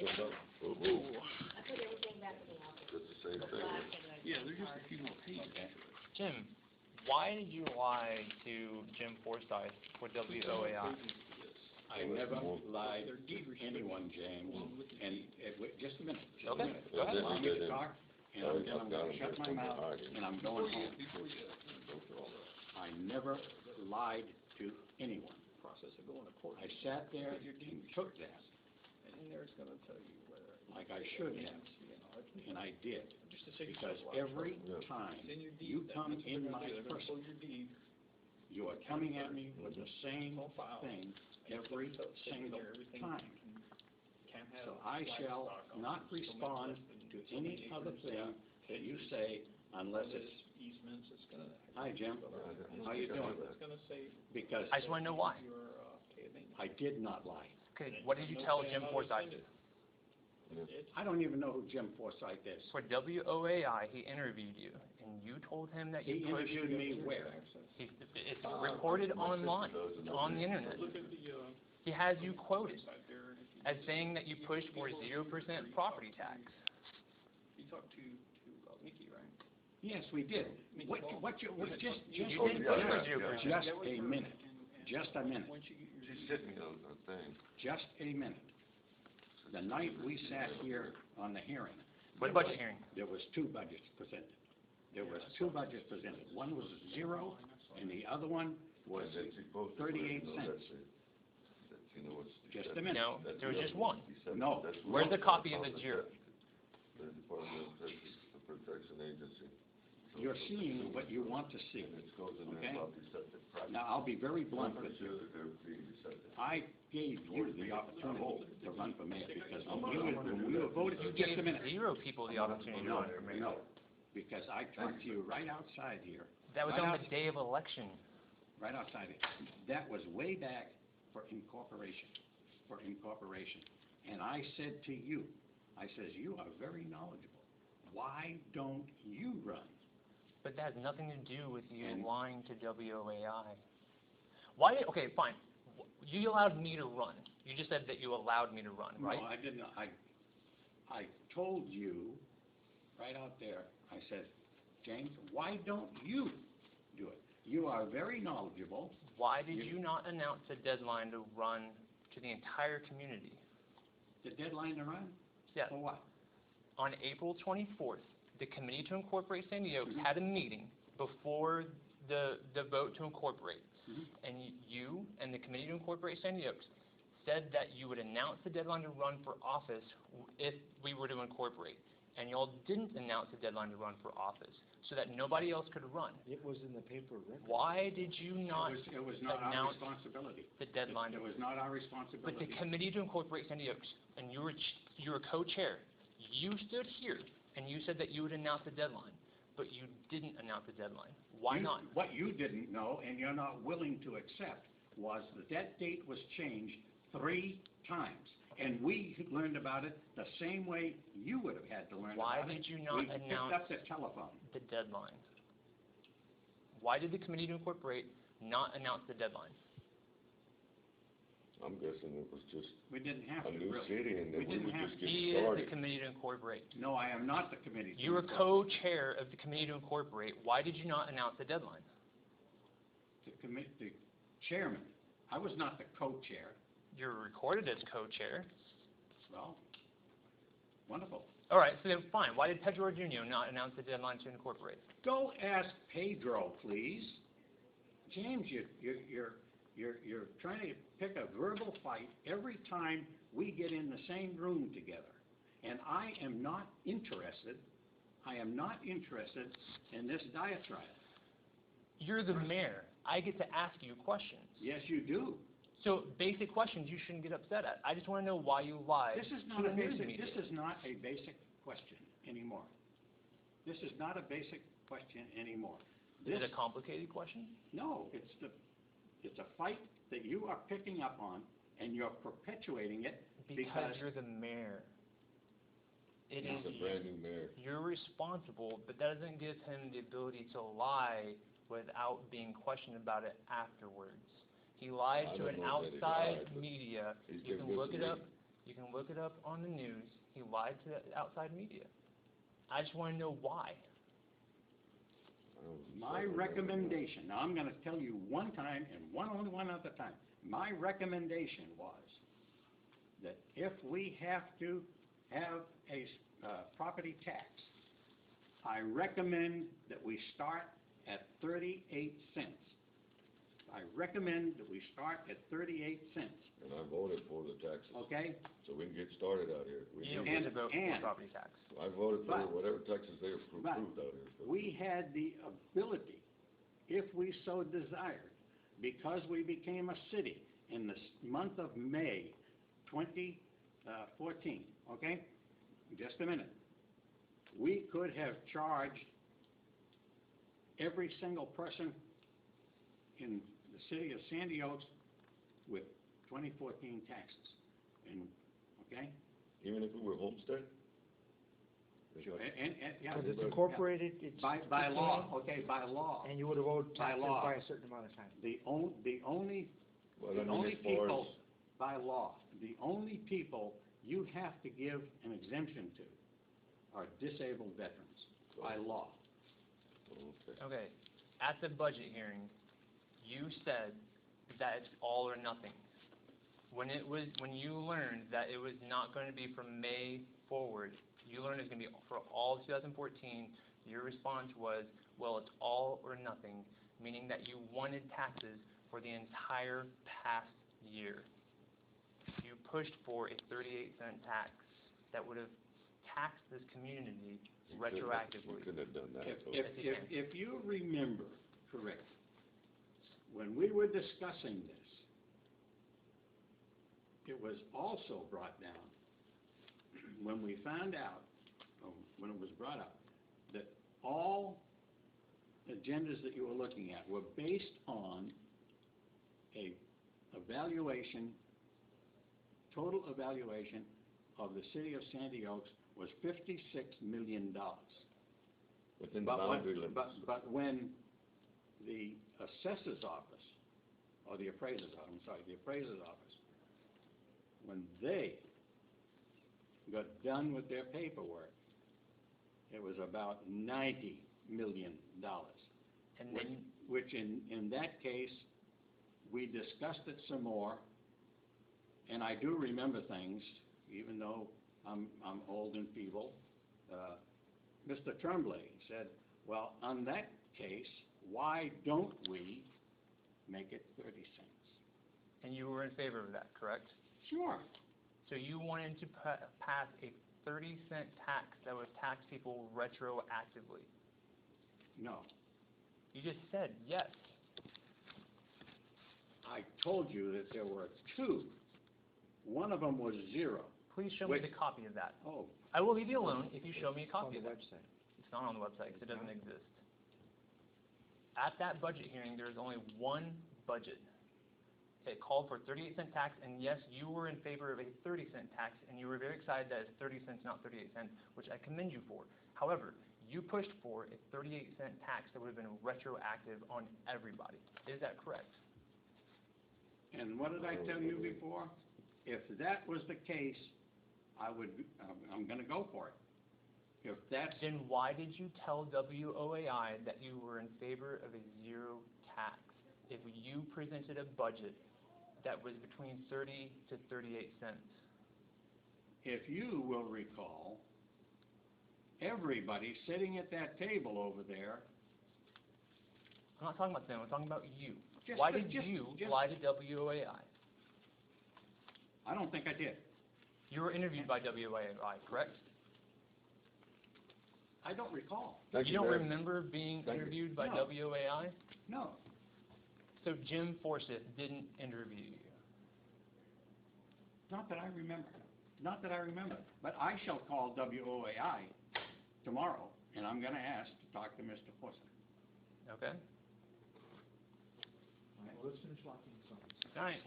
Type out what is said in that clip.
I put everything back in the office. It's the same thing. Yeah, there's just a few more pages. Jim, why did you lie to Jim Forsyth for WOAI? I never lied to anyone, James, and just a minute, just a Okay, minute. go ahead. Allow me to talk, and I'm going to shut my mouth, and I'm going home. I never lied to anyone. Process of going to court. I sat there and took that, And in there it's gonna tell you whether. like I should have, and I did. Just to say. Because every time It's in your deed, you that come means they're in gonna my do it. They're gonna person, pull your deed. you are coming at me with the same thing every single time. Can't have. So I shall not respond to any other thing that you say unless it's, Easements, it's gonna. hi, Jim, how you doing? It's gonna say Because I just want to know why. your, pay of maintenance. I did not lie. Okay, what did you tell Jim Forsyth? I don't even know who Jim Forsyth is. For WOAI, he interviewed you, and you told him that He you pushed. interviewed me where? It's recorded online, it's on the internet. Look at the, He has you quoted side there, as saying that you pushed for 0% property tax. you talked to, Mickey, right? Yes, we did. Just You didn't push for 0%. just a minute, just a minute, Once you get your. She's sitting on the thing. just a minute. The night we sat here on the hearing, What budget hearing? there was two budgets presented. There was two budgets presented. One was 0, and the other one was And then she posted 38 no, cents. that's it. You know what's. Just a that's- minute. No, that's there was the just other one. He said No. that's Where's the one. copy of the 0? The Department of Justice, the Protection Agency. So You're seeing what you want to see. And it goes in Okay. there about deceptive practice. Now, I'll be very blunt with you. They're being deceptive. I gave you the opportunity to run for mayor because when we were voted, You just gave a minute. 0 people the opportunity to No, run for mayor. no, because I talked to you right outside here. That was Right on out- the day of election. Right outside it. That was way back for incorporation. And I said to you, I says, you are very knowledgeable. Why don't you run? But that has nothing to do with you And- lying to WOAI. Why did, okay, fine. You allowed me to run. You just said that you allowed me to run, right? No, I didn't. I told you right out there, I said, James, why don't you do it? You are very knowledgeable. Why did you not announce a deadline to run to the entire community? The deadline to run? Yes. For what? On April 24th, the Committee to Incorporate Sandy Oaks had a meeting before the vote to incorporate. Mhm. And you and the Committee to Incorporate Sandy Oaks said that you would announce the deadline to run for office if we were to incorporate. And y'all didn't announce the deadline to run for office so that nobody else could run. It was in the paper record. Why did you not It was not our announce responsibility. the deadline? It was not our But responsibility. the Committee to Incorporate Sandy Oaks, and you were co-chair, you stood here and you said that you would announce the deadline, but you didn't announce the deadline. Why not? What you didn't know, and you're not willing to accept, was that date was changed 3 times. And we learned about it the same way you would have had to learn Why about it. did you not We picked announce up the telephone. the deadline? Why did the Committee to Incorporate not announce the deadline? I'm guessing it was just We didn't have a to, new really. city and We then we didn't would have just to. get He is the started. Committee to Incorporate. No, I am not the committee. You were co-chair of the Committee to Incorporate. Why did you not announce the deadline? The chairman. I was not the co-chair. You're recorded as co-chair. Well, wonderful. All right, so then fine. Why did Pedro Jr. not announce the deadline to incorporate? Go ask Pedro, please. James, you're trying to pick a verbal fight every time we get in the same room together. And I am not interested in this diatribe. You're the mayor. I get to ask you questions. Yes, you do. So basic questions you shouldn't get upset at. I just want to know why you lied. This is to not the a news basic, media. this is not a basic question anymore. This is not a basic question anymore. Is it a complicated question? No, it's a fight that you are picking up on, and you're perpetuating it Because you're the mayor. It He's is a brand new mayor. you're responsible, but that doesn't give him the ability to lie without being questioned about it afterwards. He lied I to don't an know that he outside lied, but media. he's You been can good look to it me. up. You can look it up on the news. He lied to the outside media. I just want to know why. My recommendation, now I'm gonna tell you one time and only one other time. My recommendation was that if we have to have a property tax, I recommend that we start at 38 cents. I recommend that we start at 38 cents, And I voted for the taxes, okay? so we can get started out here. We You need- don't get to vote for and- property tax. I voted for But- whatever taxes they approved but out here, so. We had the ability, if we so desired, because we became a city in the month of May 2014, okay? Just a minute. We could have charged every single person in the city of Sandy Oaks with 2014 taxes, and, okay? Even if we were homestead? Sure, and, yeah. Because it's incorporated, it's. By it's law, in, okay, by law. And you would have owed By taxes law. by a certain amount of time. The only Well, I the mean, only as far people, as- by law, the only people you have to give an exemption to are disabled veterans, by law. Okay. Okay, at the budget hearing, you said that it's all or nothing. When you learned that it was not going to be from May forward, you learned it's going to be for all of 2014, your response was, well, it's all or nothing, meaning that you wanted taxes for the entire past year. You pushed for a 38-cent tax that would have taxed this community We retroactively. couldn't have done that. so- If you remember correctly, when we were discussing this, it was also brought down, when we found out, when it was brought up, that all agendas that you were looking at were based on a evaluation, total evaluation of the city of Sandy Oaks was $56 million. Within the But boundary limits. But when the assessor's office, or the appraiser's office, I'm sorry, the appraiser's office, when they got done with their paperwork, it was about $90 million. And then, Which in that case, we discussed it some more, and I do remember things, even though I'm old and feeble. Mr. Tremblay said, well, on that case, why don't we make it 30 cents? and you were in favor of that, correct? Sure. So you wanted to pass a 30-cent tax that would tax people retroactively. No. You just said yes. I told you that there were two. One of them was zero. Please show me Wait. the copy of that. Oh, I will leave you alone if you show me a It's on copy the of that. website. It's not on the website because it doesn't exist. At that budget hearing, there was only one budget. It called for 38-cent tax, and yes, you were in favor of a 30-cent tax, and you were very excited that it's 30 cents, not 38 cents, which I commend you for. However, you pushed for a 38-cent tax that would have been retroactive on everybody. Is that correct? and what did I tell you before? If that was the case, I'm gonna go for it. If that's, Then why did you tell WOAI that you were in favor of a zero tax if you presented a budget that was between 30 to 38 cents? if you will recall, everybody sitting at that table over there, I'm not talking about them, I'm talking about you. Just- Why did just- you just- lie to WOAI? I don't think I did. You were interviewed by WOAI, correct? I don't recall. Thank You don't Mayor. remember being Thank you. interviewed by No. WOAI? No. So Jim Forsyth didn't interview you. Not that I remember. Not that I remember. But I shall call WOAI tomorrow, and I'm gonna ask to talk to Mr. Forsyth. Okay? All right, well, let's finish locking the phones. All right.